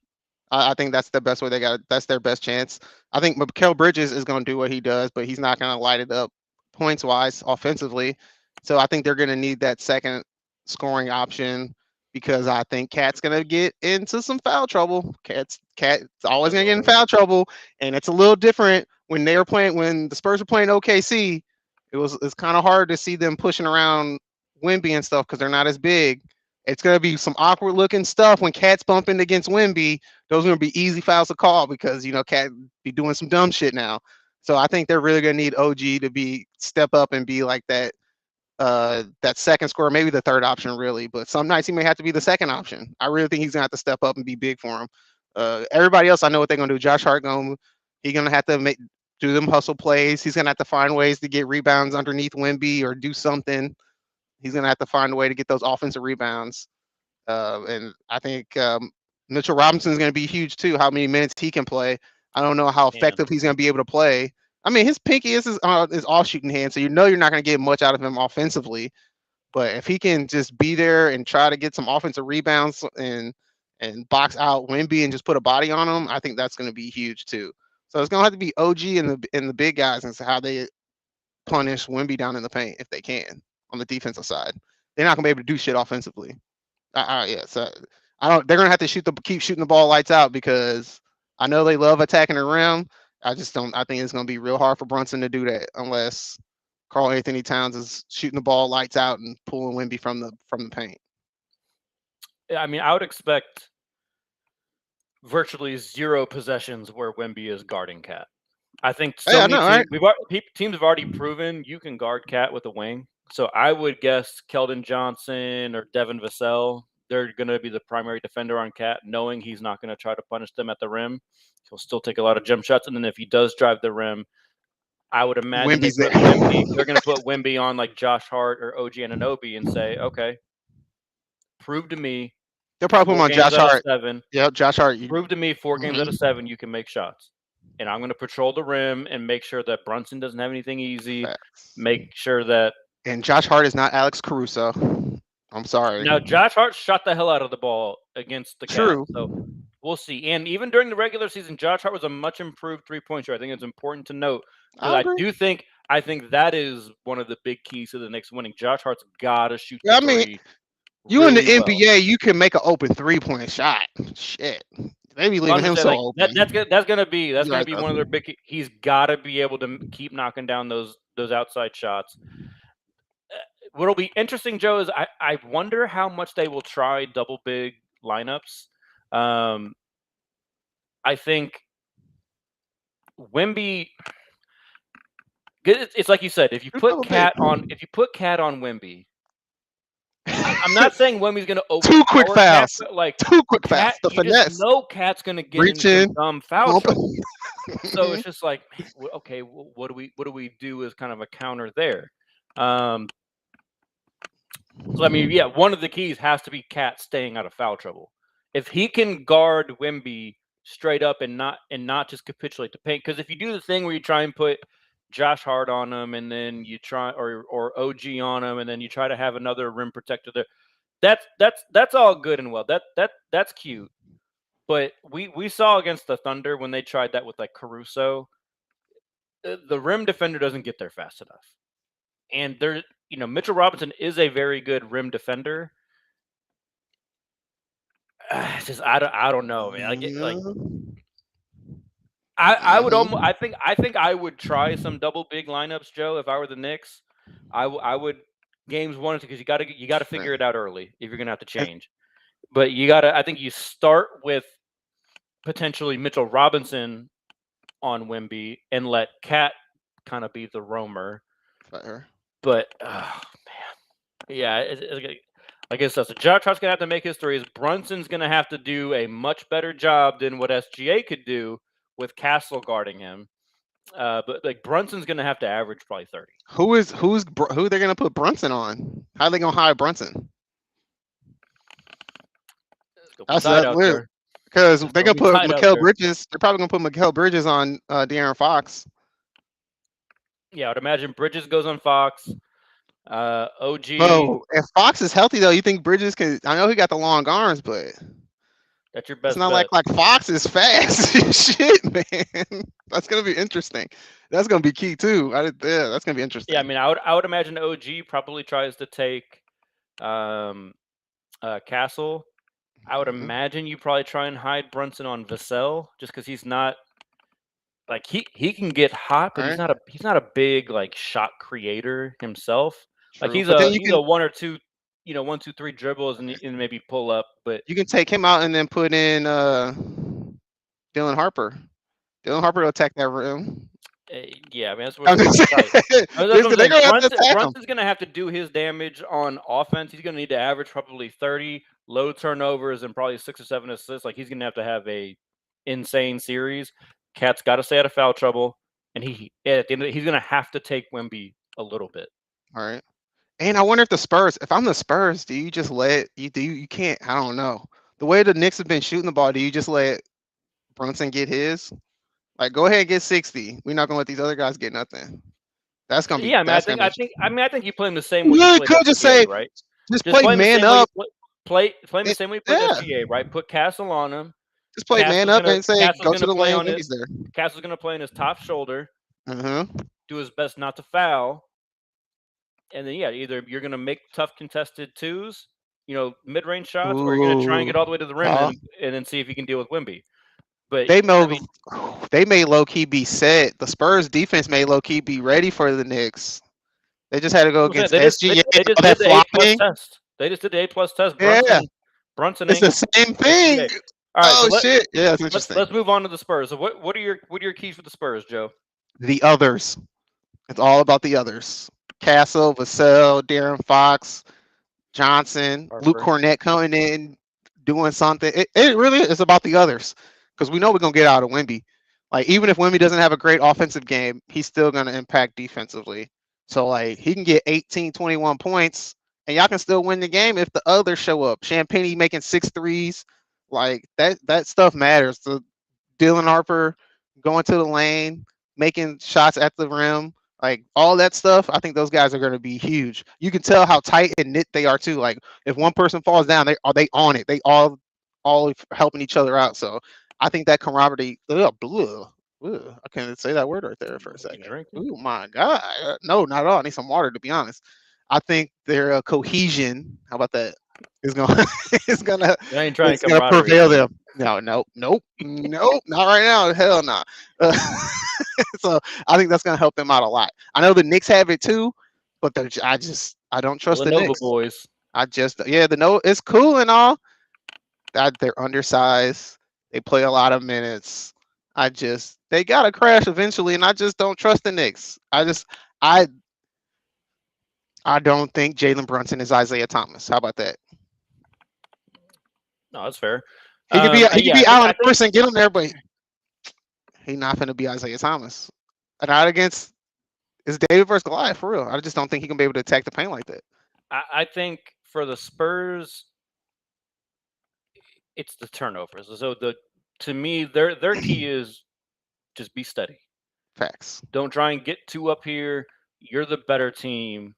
F: I think that's the best way that's their best chance. I think Mikal Bridges is going to do what he does, but he's not going to light it up points-wise offensively. So I think they're going to need that second scoring option because I think Cat's going to get into some foul trouble. Cat's always going to get in foul trouble, and it's a little different when the Spurs were playing OKC. It's kind of hard to see them pushing around Wemby and stuff because they're not as big. It's going to be some awkward looking stuff when Cat's bumping against Wemby. Those are going to be easy fouls to call because, Cat be doing some dumb shit now. So I think they're really going to need OG to step up and be like that second scorer, maybe the third option really, but some nights he may have to be the second option. I really think he's going to have to step up and be big for him. Everybody else, I know what they're going to do. Josh Hart, he's going to have to do them hustle plays. He's going to have to find ways to get rebounds underneath Wemby or do something. He's going to have to find a way to get those offensive rebounds. And I think Mitchell Robinson is going to be huge too, how many minutes he can play. I don't know how effective he's going to be able to play. I mean, his pinky is his all-shooting hand, so you're not going to get much out of him offensively. But if he can just be there and try to get some offensive rebounds and box out Wemby and just put a body on him, I think that's going to be huge too. So it's going to have to be OG and the big guys and how they punish Wemby down in the paint if they can. on the defensive side. They're not gonna be able to do shit offensively. So I don't. They're gonna have to keep shooting the ball lights out because I know they love attacking the rim. I just don't. I think it's gonna be real hard for Brunson to do that unless Karl Anthony Towns is shooting the ball lights out and pulling Wemby from the paint.
A: I mean, I would expect virtually 0 possessions where Wemby is guarding Cat. I think teams have already proven you can guard Cat with a wing. So I would guess Keldon Johnson or Devin Vassell, they're going to be the primary defender on Cat, knowing he's not going to try to punish them at the rim. He'll still take a lot of jump shots. And then if he does drive the rim, I would imagine they're going to put Wemby on like Josh Hart or OG Anunoby and say, okay, prove to me.
F: They'll probably put him on Josh Hart.
A: 7.
F: Yep, Josh Hart.
A: Prove to me 4 games out of 7 you can make shots. And I'm going to patrol the rim and make sure that Brunson doesn't have anything easy. Make sure that.
F: And Josh Hart is not Alex Caruso. I'm sorry.
A: Now, Josh Hart shot the hell out of the ball against the
F: True.
A: Cavs, so we'll see. And even during the regular season, Josh Hart was a much improved 3-point shooter. I think it's important to note. I think that is one of the big keys to the Knicks winning. Josh Hart's got to shoot the three.
F: You in the NBA, you can make an open 3-point shot. Shit. Maybe leaving him so open.
A: That's gonna be one of their big. He's got to be able to keep knocking down those outside shots. What'll be interesting, Joe, is I wonder how much they will try double big lineups. I think Wemby. It's like you said. If you put Cat on Wemby. I'm not saying Wemby's going to open
F: 2 quick fouls.
A: Cat, like
F: 2 quick fouls. The finesse.
A: No Cat's going to get into dumb foul trouble. So it's just like, okay, what do we do as kind of a counter there? So I mean, yeah, one of the keys has to be Cat staying out of foul trouble. If he can guard Wemby straight up and not just capitulate to paint, because if you do the thing where you try and put Josh Hart on him, and then you try or OG on him, and then you try to have another rim protector there. That's all good and well. That's cute. But we saw against the Thunder when they tried that with like Caruso, the rim defender doesn't get there fast enough. And Mitchell Robinson is a very good rim defender. I don't know, man. I think I would try some double big lineups, Joe. If I were the Knicks, I would games 1 and 2 because you got to figure it out early if you're gonna have to change. But I think you start with potentially Mitchell Robinson on Wemby and let Cat kind of be the roamer.
F: Fair.
A: But oh man, yeah, I guess that's Josh Hart's gonna have to make his threes. Brunson's gonna have to do a much better job than what SGA could do with Castle guarding him. But like Brunson's gonna have to average probably 30.
F: Who they're gonna put Brunson on? How are they gonna hire Brunson? That's weird. Because they're gonna put Mikal Bridges. They're probably gonna put Mikal Bridges on De'Aaron Fox.
A: Yeah, I'd imagine Bridges goes on Fox. OG.
F: Oh, if Fox is healthy though, you think Bridges can? I know he got the long arms, but
A: that's your best.
F: It's not
A: bet.
F: like Fox is fast. Shit, man. That's gonna be interesting. That's gonna be key too. That's gonna be interesting.
A: Yeah, I mean, I would imagine OG probably tries to take Castle. I would imagine you probably try and hide Brunson on Vassell just because he's not like he can get hot, but he's not a big like shot creator himself. True. Like he's a 1 or 2, 1, 2, 3 dribbles and maybe pull up. But
F: you can take him out and then put in Dylan Harper. Dylan Harper will attack that rim.
A: Yeah, I mean that's what Brunson's going to have to do his damage on offense. He's going to need to average probably 30 low turnovers and probably 6 or 7 assists. Like he's going to have a insane series. Cat's got to stay out of foul trouble, and he's going to have to take Wemby a little bit.
F: All right. And I wonder if if I'm the Spurs, do you just you can't, I don't know. The way the Knicks have been shooting the ball, do you just let Brunson get his? Like, go ahead and get 60. We're not gonna let these other guys get nothing. That's gonna be. Yeah, I
A: think you play them the same way.
F: You could just say, right? Just play man up.
A: Play the same way you play SGA, right? Put Castle on him.
F: Just play man up and say, go to the lane. He's there.
A: Castle's gonna play on his top shoulder.
F: Mm-hmm.
A: Do his best not to foul. And then either you're going to make tough contested twos, mid-range shots, or you're going to try and get all the way to the rim and then see if you can deal with Wemby. But
F: they may low key be set. The Spurs defense may low key be ready for the Knicks. They just had to go against SGA.
A: They just did the A+ test. They just did the A+ test. Brunson.
F: It's the same thing.
A: All right,
F: shit! Yeah, that's interesting.
A: Let's move on to the Spurs. So what are your keys for the Spurs, Joe?
F: The others. It's all about the others. Castle, Vassell, De'Aaron Fox, Johnson, Harper. Luke Cornett coming in, doing something. It really is about the others because we know we're gonna get out of Wemby. Like even if Wemby doesn't have a great offensive game, he's still gonna impact defensively. So like he can get 18, 21 points, and y'all can still win the game if the others show up. Champagnie making 6 threes, like that stuff matters. So Dylan Harper going to the lane, making shots at the rim. Like all that stuff, I think those guys are going to be huge. You can tell how tight and knit they are too. Like if one person falls down, they on it. They all helping each other out. So I think that camaraderie. I can't say that word right there for a second. Oh my god, no, not at all. I need some water to be honest. I think their cohesion. How about that? Is gonna prevail them. No, nope, not right now. Hell no. So I think that's gonna help them out a lot. I know the Knicks have it too, but I don't trust the Knicks
A: boys.
F: It's cool and all. They're undersized. They play a lot of minutes. They gotta crash eventually, and I just don't trust the Knicks. I don't think Jalen Brunson is Isaiah Thomas. How about that?
A: No, that's fair.
F: He could be Allen Iverson, get him there, but he's not going to be Isaiah Thomas. And not against it's David versus Goliath for real. I just don't think he can be able to attack the paint like that.
A: I think for the Spurs, it's the turnovers. So to me, their key is just be steady.
F: Facts.
A: Don't try and get too up here. You're the better team.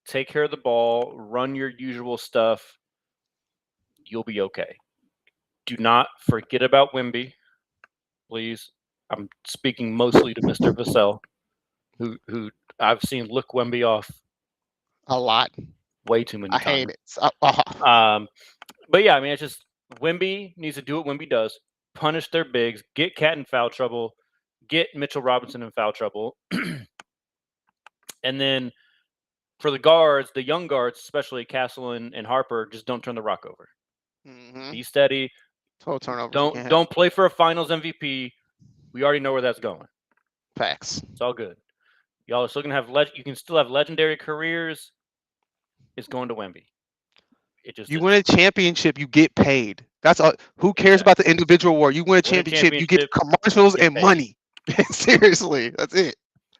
A: Take care of the ball. Run your usual stuff. You'll be okay. Do not forget about Wemby, please. I'm speaking mostly to Mr. Vassell, who I've seen look Wemby off
F: a lot,
A: way too many times.
F: I hate it.
A: But yeah, I mean, it's just Wemby needs to do what Wemby does: punish their bigs, get Cat in foul trouble, get Mitchell Robinson in foul trouble, and then for the guards, the young guards, especially Castle and Harper, just don't turn the rock over.
F: Mm-hmm.
A: Be steady.
F: Total turnovers.
A: Don't play for a Finals MVP. We already know where that's going.
F: Facts.
A: It's all good. Y'all are still gonna have you can still have legendary careers. It's going to Wemby.
F: You win a championship, you get paid. That's all. Who cares about the individual award? You win a championship, you get commercials and money. Seriously, that's it.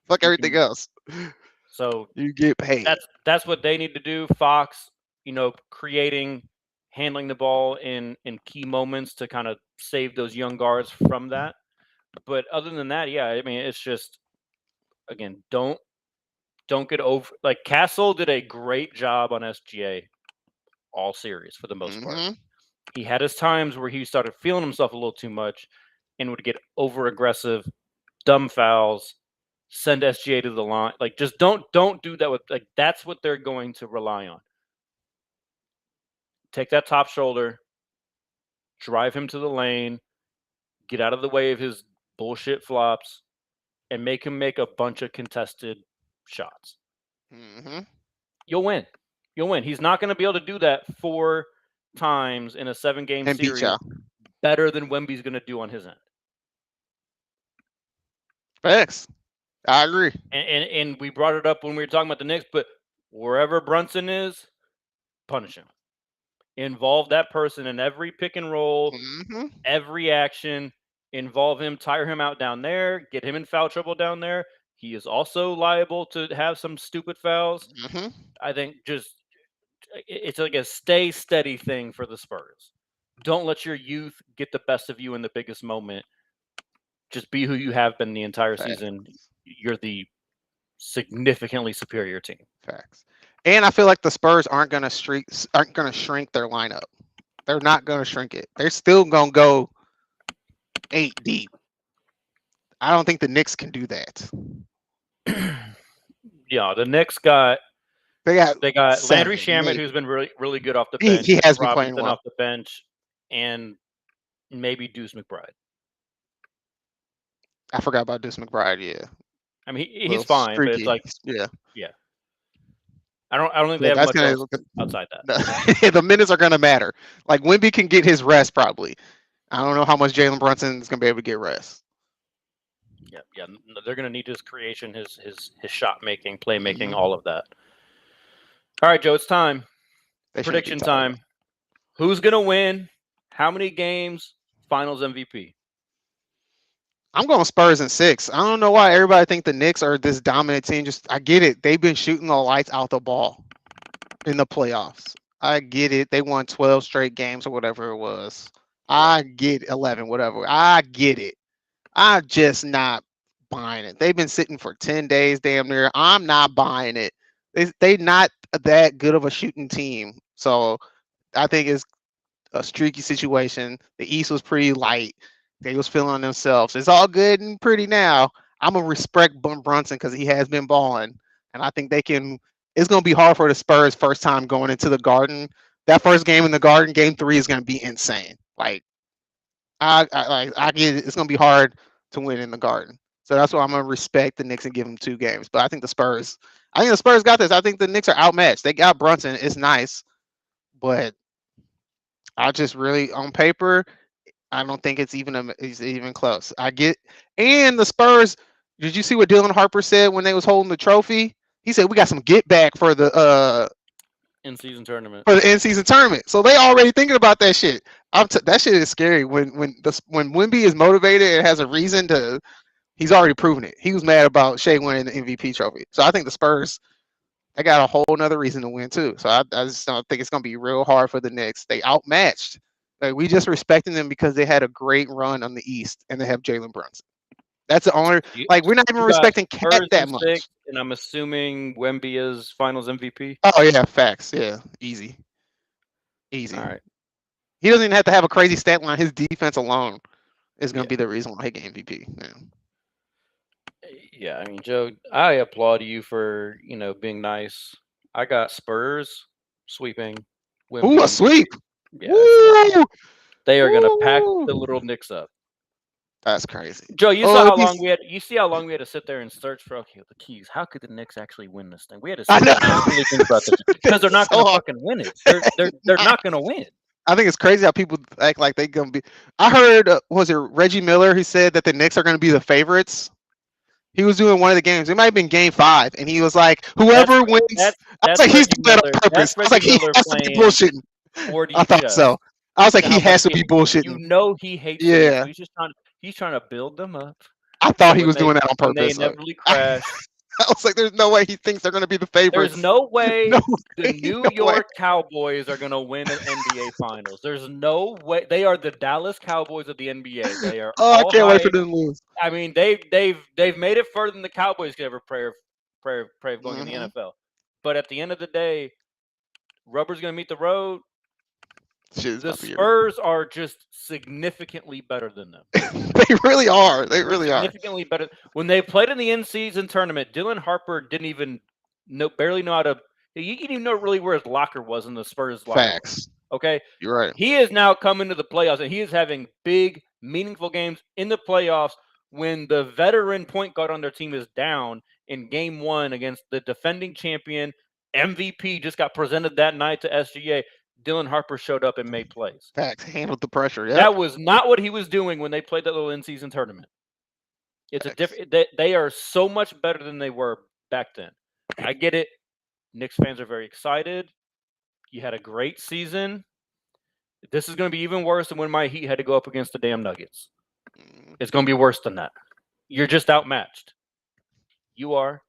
F: Fuck everything else.
A: So
F: you get paid.
A: That's what they need to do. Fox, handling the ball in key moments to kind of save those young guards from that. But other than that, yeah, I mean, it's just, again, don't get over. Like Castle did a great job on SGA all series for the most part. He had his times where he started feeling himself a little too much and would get over aggressive, dumb fouls, send SGA to the line. Like, just don't do that with, like, that's what they're going to rely on. Take that top shoulder, drive him to the lane, get out of the way of his bullshit flops, and make him make a bunch of contested shots.
F: Mm-hmm.
A: You'll win. He's not going to be able to do that 4 times in a 7-game series better than Wemby's going to do on his end.
F: Facts. I agree.
A: And we brought it up when we were talking about the Knicks, but wherever Brunson is, punish him. Involve that person in every pick and roll, every action. Involve him, tire him out down there, get him in foul trouble down there. He is also liable to have some stupid fouls. I think it's like a stay steady thing for the Spurs. Don't let your youth get the best of you in the biggest moment. Just be who you have been the entire season. You're the significantly superior team.
F: Facts. And I feel like the Spurs aren't going to shrink their lineup. They're not going to shrink it. They're still going to go 8 deep. I don't think the Knicks can do that.
A: Yeah, the Knicks got
F: They got
A: Landry Shamet,
F: maybe.
A: who's been really, really good off the
F: He
A: bench.
F: has been playing
A: Robinson
F: well.
A: off the bench, and maybe Deuce McBride.
F: I forgot about Deuce McBride. Yeah,
A: I mean, he's fine, but it's like,
F: yeah.
A: I don't think they have much else outside that.
F: The minutes are gonna matter. Like Wemby can get his rest probably. I don't know how much Jalen Brunson is gonna be able to get rest.
A: Yeah, they're gonna need his creation, his shot making, playmaking, all of that. All right, Joe, it's time. Prediction time. Who's gonna win? How many games? Finals MVP.
F: I'm going Spurs in 6. I don't know why everybody think the Knicks are this dominant team. I get it. They've been shooting the lights out the ball in the playoffs. I get it. They won 12 straight games or whatever it was. I get 11, whatever. I get it. I'm just not buying it. They've been sitting for 10 days damn near. I'm not buying it. They not that good of a shooting team. So I think it's a streaky situation. The East was pretty light. They was feeling themselves. It's all good and pretty now. I'm gonna respect Brunson because he has been balling, and I think they can. It's gonna be hard for the Spurs first time going into the Garden. That first game in the Garden, Game 3 is gonna be insane. Like, I get it. It's gonna be hard to win in the Garden. So that's why I'm gonna respect the Knicks and give them 2 games. But I think the Spurs got this. I think the Knicks are outmatched. They got Brunson. It's nice, but I just really on paper. I don't think it's even close. And the Spurs. Did you see what Dylan Harper said when they was holding the trophy? He said we got some get back for the
A: in-season tournament.
F: For the in-season tournament. So they already thinking about that shit. That shit is scary. When Wemby is motivated and has a reason to, he's already proven it. He was mad about Shea winning the MVP trophy. So I think the Spurs, they got a whole nother reason to win too. So I just don't think it's gonna be real hard for the Knicks. They outmatched. Like, we just respecting them because they had a great run on the East and they have Jalen Brunson. That's the only. Like, we're not even respecting Cat that much.
A: 6, and I'm assuming Wemby is Finals MVP.
F: Oh yeah, facts. Yeah, easy.
A: All right.
F: He doesn't even have to have a crazy stat line. His defense alone is going to be the reason why he get MVP.
A: Yeah, I mean, Joe, I applaud you for being nice. I got Spurs sweeping.
F: Ooh, a sweep.
A: Yeah, they are gonna pack the little Knicks up.
F: That's crazy.
A: Joe, you saw how long we had. You see how long we had to sit there and search for the keys. How could the Knicks actually win this thing? We had to sit there and really think about this because they're not gonna fucking win it. They're not gonna win.
F: I think it's crazy how people act like they're gonna be. I heard was it Reggie Miller? He said that the Knicks are gonna be the favorites. He was doing one of the games. It might have been Game 5, and he was like, "Whoever wins." I was like, "He's doing that on purpose." I was like, "He has to be bullshitting." I thought so. I was like, "He has to be bullshitting."
A: You know, he hates.
F: Yeah.
A: He's trying to build them up.
F: I thought he was doing that on purpose.
A: They inevitably crash.
F: I was like, "There's no way he thinks they're going to be the favorites."
A: There's no way the New York Cowboys are going to win an NBA Finals. There's no way. They are the Dallas Cowboys of the NBA. They are.
F: I can't wait for them to lose.
A: I mean, they've made it further than the Cowboys could ever pray of going in the NFL. But at the end of the day, rubber's going to meet the road. The Spurs are just significantly better than them.
F: They really are. They really are.
A: Significantly better. When they played in the in-season tournament, Dylan Harper didn't even barely know how to. He didn't even know really where his locker was in the Spurs locker.
F: Facts.
A: Okay,
F: you're right.
A: He is now come into the playoffs, and he is having big, meaningful games in the playoffs when the veteran point guard on their team is down in Game 1 against the defending champion. MVP just got presented that night to SGA. Dylan Harper showed up and made plays.
F: Facts. Handled the pressure. Yeah.
A: That was not what he was doing when they played that little in-season tournament. It's a different. They are so much better than they were back then. I get it. Knicks fans are very excited. You had a great season. This is going to be even worse than when my Heat had to go up against the damn Nuggets. It's going to be worse than that. You're just outmatched. You are.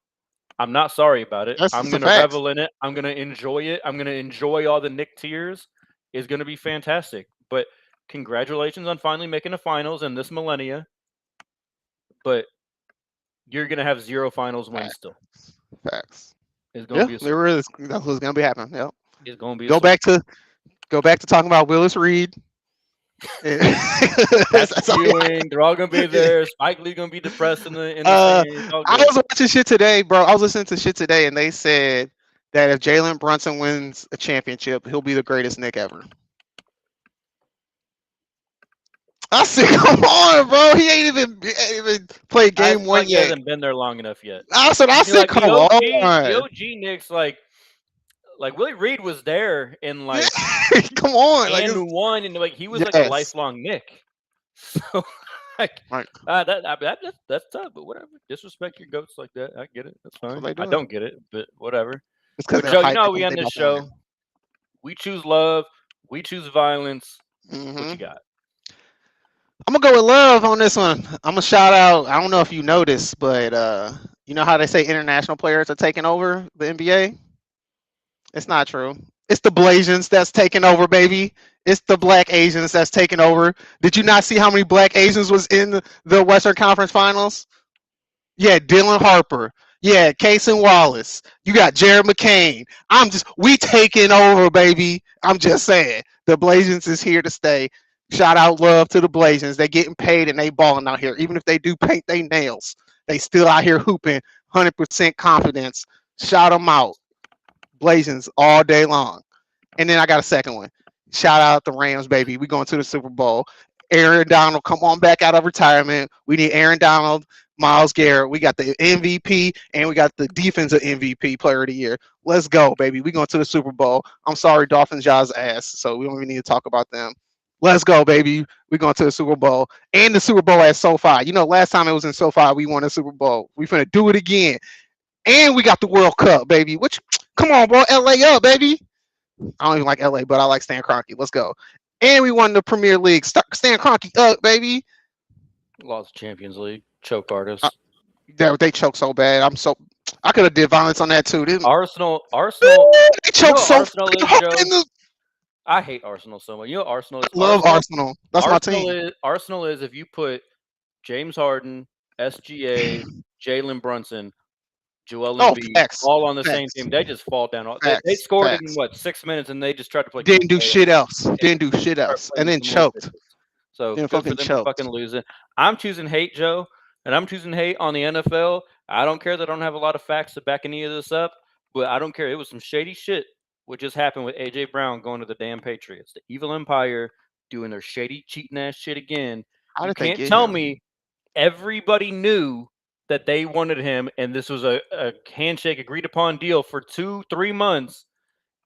A: I'm not sorry about it. I'm going to revel in it. I'm going to enjoy it. I'm going to enjoy all the Knick tears. It's going to be fantastic. But congratulations on finally making the finals in this millennia. But you're going to have 0 finals wins still.
F: Facts.
A: It's going to be
F: that's what's going to be happening. Yep.
A: It's going to be
F: go back to talking about Willis Reed.
A: That's viewing. They're all gonna be there. Spike Lee's gonna be depressed in the
F: I was watching shit today, bro. I was listening to shit today, and they said that if Jalen Brunson wins a championship, he'll be the greatest Knick ever. I said, come on, bro. He ain't even played game one
A: He
F: yet.
A: hasn't been there long enough yet.
F: I said, come
A: on.
F: The
A: OG Knicks, like Willie Reed was there in like
F: come on,
A: and one, and like he was like a lifelong Knick. So like that's tough, but whatever. Disrespect your goats like that. I get it. That's fine. I don't get it, but whatever. But Joe, you know we end this show. We choose love. We choose violence. What you got?
F: I'm gonna go with love on this one. I'm gonna shout out. I don't know if you noticed, but you know how they say international players are taking over the NBA? It's not true. It's the Blasians that's taking over, baby. It's the Black Asians that's taking over. Did you not see how many Black Asians was in the Western Conference Finals? Yeah, Dylan Harper. Yeah, Cason Wallace. You got Jared McCain. We taking over, baby. I'm just saying. The Blasians is here to stay. Shout out love to the Blasians. They getting paid and they balling out here. Even if they do paint their nails, they still out here hooping 100% confidence. Shout them out. Blasians all day long. And then I got a second one. Shout out the Rams, baby. We going to the Super Bowl. Aaron Donald, come on back out of retirement. We need Aaron Donald, Myles Garrett. We got the MVP and we got the defensive MVP player of the year. Let's go, baby. We going to the Super Bowl. I'm sorry, Dolphins y'all's ass. So we don't even need to talk about them. Let's go, baby. We're going to the Super Bowl. And the Super Bowl at SoFi. You know, last time it was in SoFi, we won the Super Bowl. We finna do it again. And we got the World Cup, baby. Come on, bro. LA up, baby. I don't even like LA, but I like Stan Kroenke. Let's go. And we won the Premier League. Stan Kroenke up, baby.
A: Lost Champions League. Choke artists.
F: They choke so bad. I could have did violence on that too.
A: Arsenal.
F: They choke so
A: hard. I hate Arsenal so much. You know Arsenal is.
F: Love Arsenal. That's my team.
A: Arsenal is if you put James Harden, SGA, Jalen Brunson, Joel Embiid all on the same team, they just fall down. They scored in 6 minutes and they just tried to play.
F: Didn't do shit else. And then choked.
A: So good for them fucking losing. I'm choosing hate, Joe, and I'm choosing hate on the NFL. I don't care that I don't have a lot of facts to back any of this up, but I don't care. It was some shady shit. What just happened with AJ Brown going to the damn Patriots, the evil empire doing their shady, cheating ass shit again. You can't tell me everybody knew that they wanted him and this was a handshake agreed upon deal for 2-3 months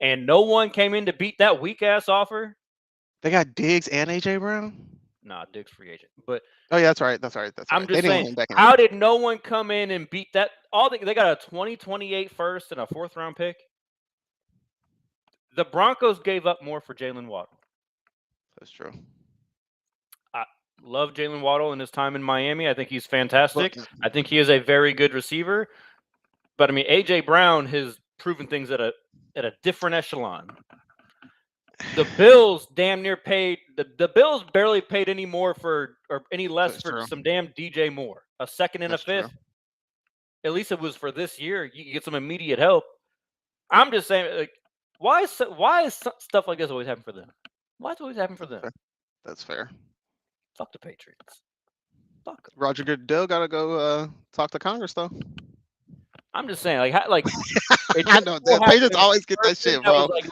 A: and no one came in to beat that weak ass offer.
F: They got Diggs and AJ Brown?
A: Nah, Diggs free agent. But
F: oh yeah, that's right.
A: I'm just saying, how did no one come in and beat that? They got a 2028 first and a 4th round pick. The Broncos gave up more for Jalen Waddle.
F: That's true.
A: I love Jalen Waddle in his time in Miami. I think he's fantastic. I think he is a very good receiver. But I mean, AJ Brown has proven things at a different echelon. The Bills damn near paid. The Bills barely paid any more or any less for some damn DJ Moore. A second and a fifth. True. At least it was for this year. You can get some immediate help. I'm just saying, like, why is stuff like this always happen for them? Why is it always happen for them?
F: That's fair.
A: Fuck the Patriots. Fuck them.
F: Roger Goodell gotta go talk to Congress though.
A: I'm just saying, like
F: I know the Patriots always get that shit, bro.
A: Like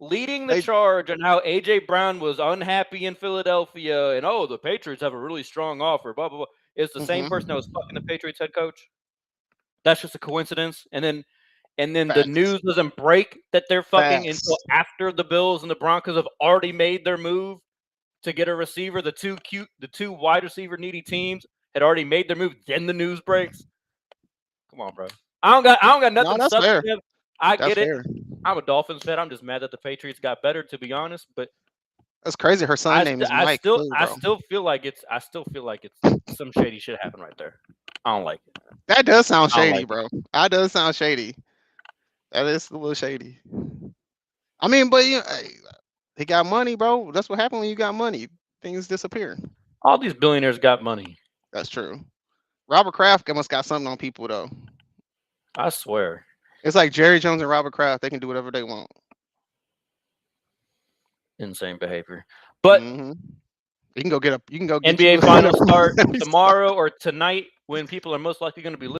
A: leading the charge on how AJ Brown was unhappy in Philadelphia, and the Patriots have a really strong offer. Blah blah blah. It's the same person that was fucking the Patriots head coach. That's just a coincidence, and then the news doesn't break that they're fucking until after the Bills and the Broncos have already made their move to get a receiver. The two wide receiver needy teams had already made their move. Then the news breaks. Come on, bro. I don't got nothing substantive. I get it. I'm a Dolphins fan. I'm just mad that the Patriots got better, to be honest. But
F: that's crazy. Her son's name is Mike.
A: I still feel like it's some shady shit happened right there. I don't like it.
F: That does sound shady, bro. That does sound shady. That is a little shady. I mean, but he got money, bro. That's what happened when you got money. Things disappear.
A: All these billionaires got money.
F: That's true. Robert Kraft must got something on people, though.
A: I swear.
F: It's like Jerry Jones and Robert Kraft. They can do whatever they want.
A: Insane behavior. But
F: you can go get
A: NBA finals start tomorrow or tonight when people are most likely going to be